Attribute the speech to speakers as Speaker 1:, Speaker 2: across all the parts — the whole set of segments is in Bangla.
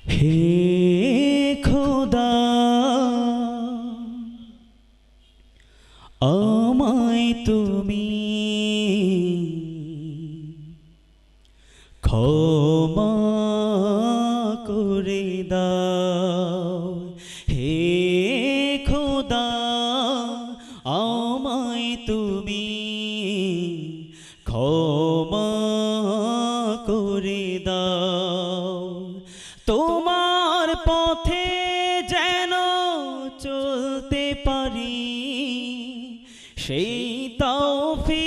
Speaker 1: হে খোদা, আমায় তুমি ক্ষমা করে দাও। হে খোদা, আমায় তুমি ক্ষমা করে দাও। তোমার পথে যেন চলতে পারি, সেই তৌফিক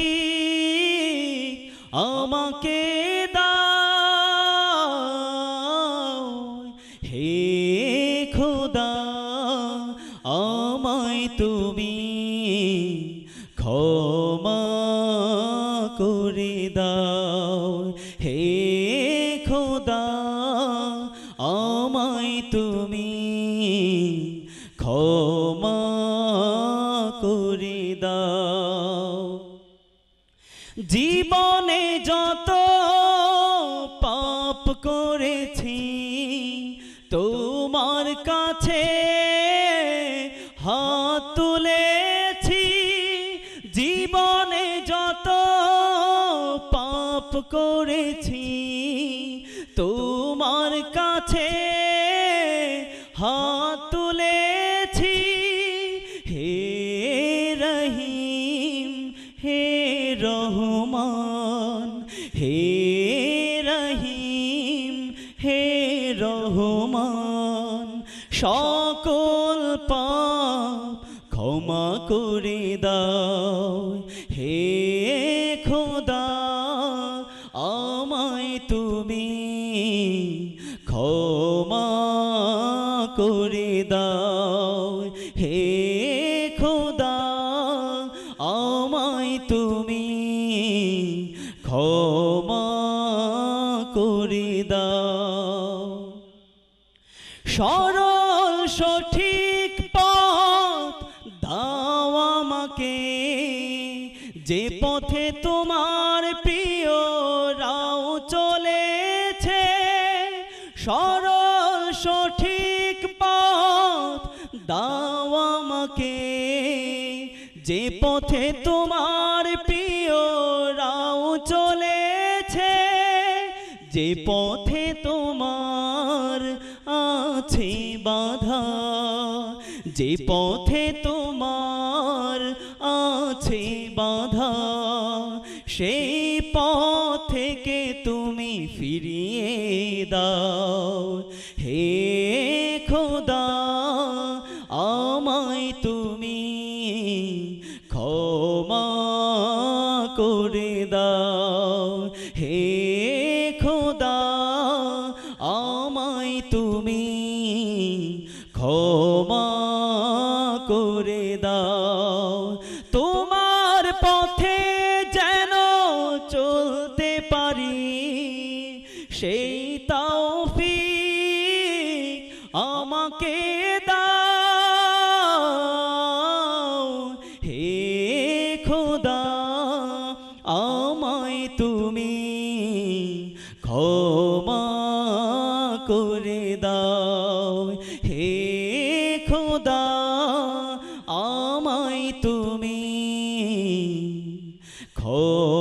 Speaker 1: আমাকে দাও। হে খোদা, আমায় তুমি ক্ষমা করে দাও। হে খোদা, আমায় তুমি ক্ষমা করে দাও। জীবনে যত পাপ করেছি, তোমার কাছে হাত তুলেছি। জীবনে যত পাপ করেছি, তোমার কাছে হাত তুলেছি। হে রহিম, হে রহমান, হে রহিম, হে রহমান, সকল পাপ ক্ষমা করে দাও। হে খোদা, আমায় তুমি ক্ষমা করে দাও। হে খোদা, আমায় তুমি ক্ষমা করে দাও। সরল সঠিক পথ দাও আমাকে, যে পথে তোমার প্রিয়রাও চলেছে। সরল সঠিক পথ দাও আমাকে, যে পথে তোমার প্রিয়রাও চলেছে। যে পথে তোমার আছে বাধা, যে পথে তোমার আছে বাধা, সেই পথ থেকে তুমি ফিরিয়ে দাও। হে খোদা, আমায় তুমি ক্ষমা করে দাও। হে খোদা, আমায় তুমি ক্ষমা করে দাও। তোমার পথে যেন চলতে পারি, সেই তৌফিক আমাকে দাও। হে খোদা, আমায় তুমি ক্ষমা করে দাও। হে খোদা, আমায় তুমি ক্ষমা